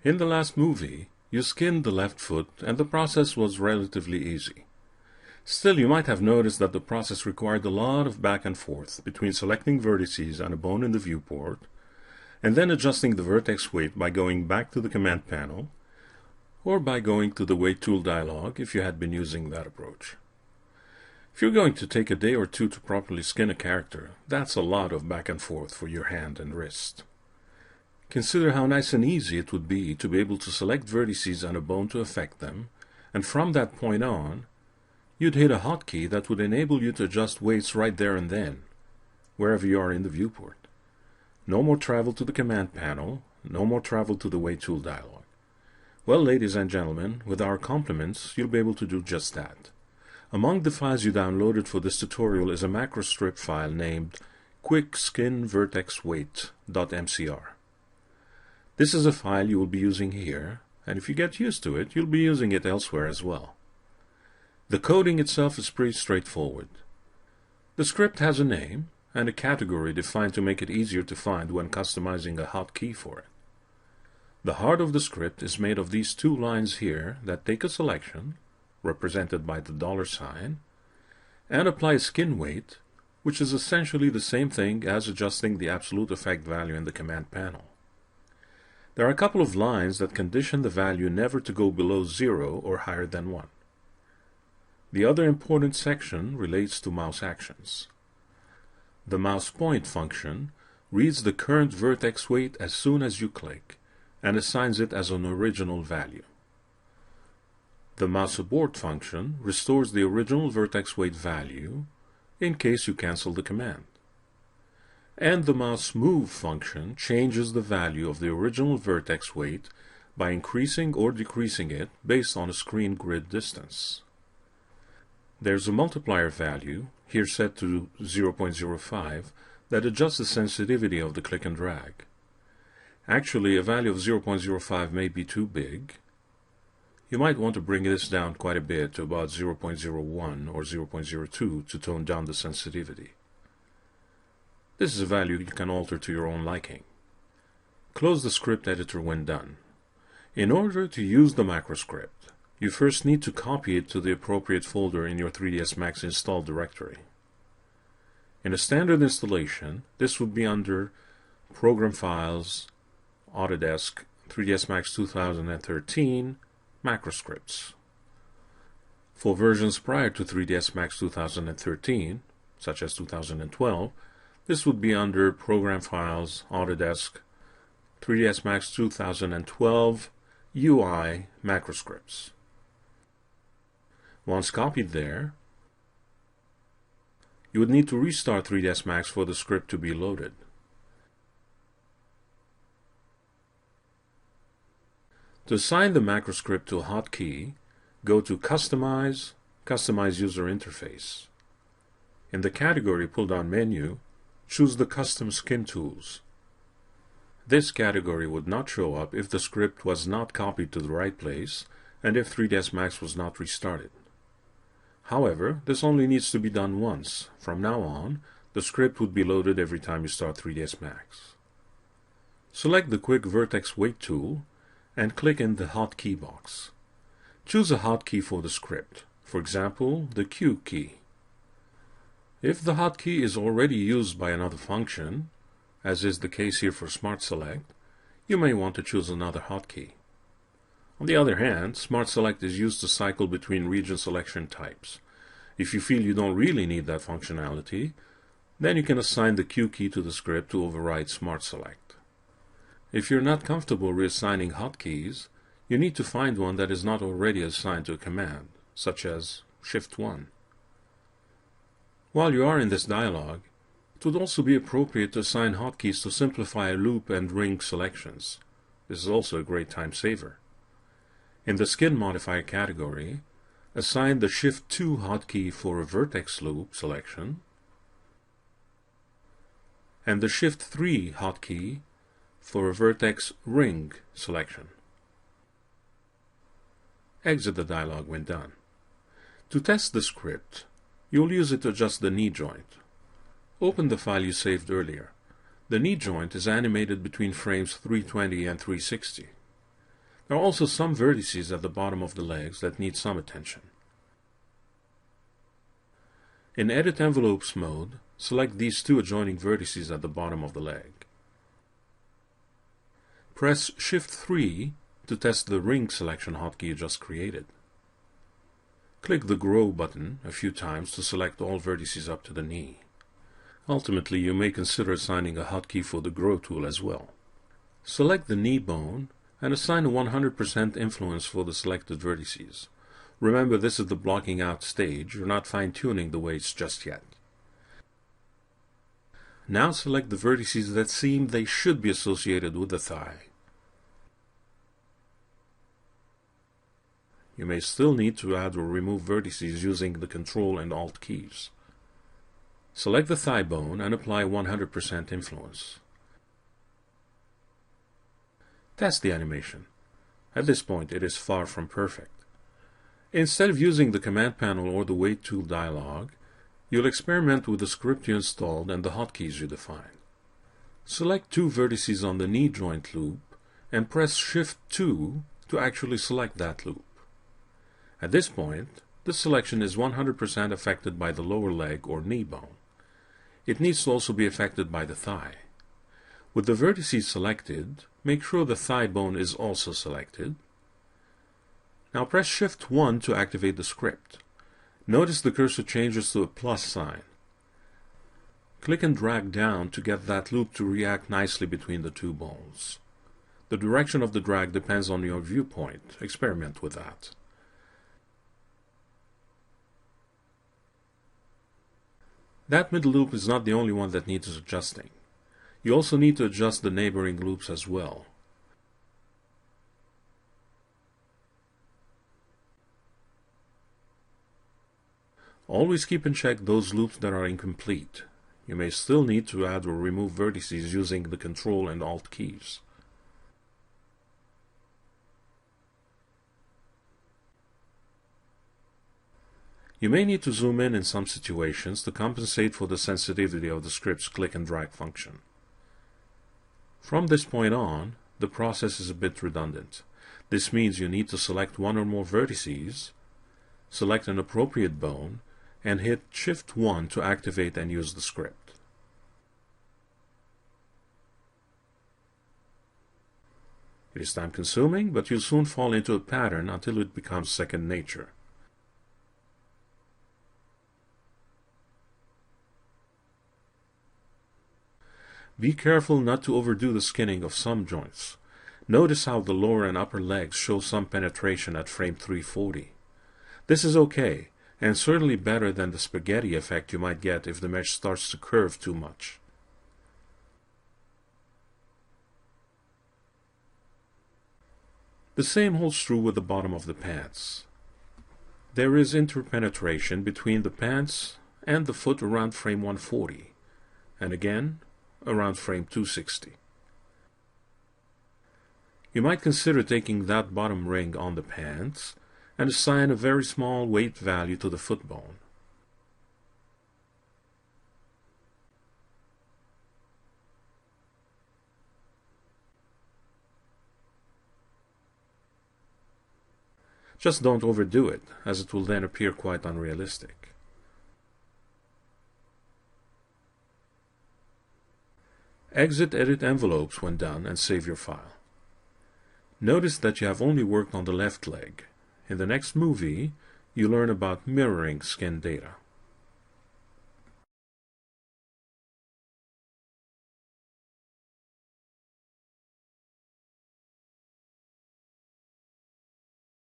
In the last movie, you skinned the left foot and the process was relatively easy. Still, you might have noticed that the process required a lot of back and forth between selecting vertices on a bone in the viewport and then adjusting the vertex weight by going back to the command panel or by going to the Weight Tool dialog if you had been using that approach. If you're going to take a day or two to properly skin a character, that's a lot of back and forth for your hand and wrist. Consider how nice and easy it would be to be able to select vertices on a bone to affect them, and from that point on, you'd hit a hotkey that would enable you to adjust weights right there and then, wherever you are in the viewport. No more travel to the command panel, no more travel to the Weight Tool dialog. Well, ladies and gentlemen, with our compliments, you'll be able to do just that. Among the files you downloaded for this tutorial is a macroscript file named quickskinvertexweight.mcr. This is a file you will be using here, and if you get used to it, you'll be using it elsewhere as well. The coding itself is pretty straightforward. The script has a name and a category defined to make it easier to find when customizing a hotkey for it. The heart of the script is made of these two lines here that take a selection, represented by the $, and apply a skin weight, which is essentially the same thing as adjusting the absolute effect value in the command panel. There are a couple of lines that condition the value never to go below 0 or higher than 1. The other important section relates to mouse actions. The mouse point function reads the current vertex weight as soon as you click and assigns it as an original value. The mouse abort function restores the original vertex weight value in case you cancel the command. And the mouse move function changes the value of the original vertex weight by increasing or decreasing it based on a screen grid distance. There's a multiplier value, here set to 0.05, that adjusts the sensitivity of the click and drag. Actually, a value of 0.05 may be too big. You might want to bring this down quite a bit to about 0.01 or 0.02 to tone down the sensitivity. This is a value you can alter to your own liking. Close the script editor when done. In order to use the macroscript, you first need to copy it to the appropriate folder in your 3ds Max install directory. In a standard installation, this would be under Program Files, Autodesk, 3ds Max 2013, Macroscripts. For versions prior to 3ds Max 2013, such as 2012, this would be under Program Files, Autodesk, 3ds Max 2012, UI, Macroscripts. Once copied there, you would need to restart 3ds Max for the script to be loaded. To assign the macroscript to a hotkey, go to Customize, Customize User Interface. In the Category pull-down menu, choose the Custom Skin Tools. This category would not show up if the script was not copied to the right place and if 3ds Max was not restarted. However, this only needs to be done once. From now on, the script would be loaded every time you start 3ds Max. Select the Quick Vertex Weight tool and click in the Hotkey box. Choose a hotkey for the script, for example, the Q key. If the hotkey is already used by another function, as is the case here for Smart Select, you may want to choose another hotkey. On the other hand, Smart Select is used to cycle between region selection types. If you feel you don't really need that functionality, then you can assign the Q key to the script to override Smart Select. If you're not comfortable reassigning hotkeys, you need to find one that is not already assigned to a command, such as Shift 1. While you are in this dialog, it would also be appropriate to assign hotkeys to simplify loop and ring selections. This is also a great time saver. In the Skin Modifier category, assign the Shift 2 hotkey for a vertex loop selection and the Shift 3 hotkey for a vertex ring selection. Exit the dialog when done. To test the script, you'll use it to adjust the knee joint. Open the file you saved earlier. The knee joint is animated between frames 320 and 360. There are also some vertices at the bottom of the legs that need some attention. In Edit Envelopes mode, select these two adjoining vertices at the bottom of the leg. Press Shift 3 to test the ring selection hotkey you just created. Click the Grow button a few times to select all vertices up to the knee. Ultimately, you may consider assigning a hotkey for the Grow tool as well. Select the knee bone and assign a 100% influence for the selected vertices. Remember, this is the blocking out stage. You're not fine-tuning the weights just yet. Now select the vertices that seem they should be associated with the thigh. You may still need to add or remove vertices using the Ctrl and Alt keys. Select the thigh bone and apply 100% influence. Test the animation. At this point, it is far from perfect. Instead of using the command panel or the weight tool dialog, you'll experiment with the script you installed and the hotkeys you defined. Select two vertices on the knee joint loop and press Shift 2 to actually select that loop. At this point, the selection is 100% affected by the lower leg or knee bone. It needs to also be affected by the thigh. With the vertices selected, make sure the thigh bone is also selected. Now press Shift 1 to activate the script. Notice the cursor changes to a plus sign. Click and drag down to get that loop to react nicely between the two bones. The direction of the drag depends on your viewpoint. Experiment with that. That middle loop is not the only one that needs adjusting. You also need to adjust the neighboring loops as well. Always keep in check those loops that are incomplete. You may still need to add or remove vertices using the Ctrl and Alt keys. You may need to zoom in some situations to compensate for the sensitivity of the script's click and drag function. From this point on, the process is a bit redundant. This means you need to select one or more vertices, select an appropriate bone, and hit Shift 1 to activate and use the script. It is time-consuming, but you'll soon fall into a pattern until it becomes second nature. Be careful not to overdo the skinning of some joints. Notice how the lower and upper legs show some penetration at frame 340. This is okay, and certainly better than the spaghetti effect you might get if the mesh starts to curve too much. The same holds true with the bottom of the pants. There is interpenetration between the pants and the foot around frame 140, and again around frame 260. You might consider taking that bottom ring on the pants and assign a very small weight value to the foot bone. Just don't overdo it, as it will then appear quite unrealistic. Exit Edit Envelopes when done and save your file. Notice that you have only worked on the left leg. In the next movie, you learn about mirroring skin data.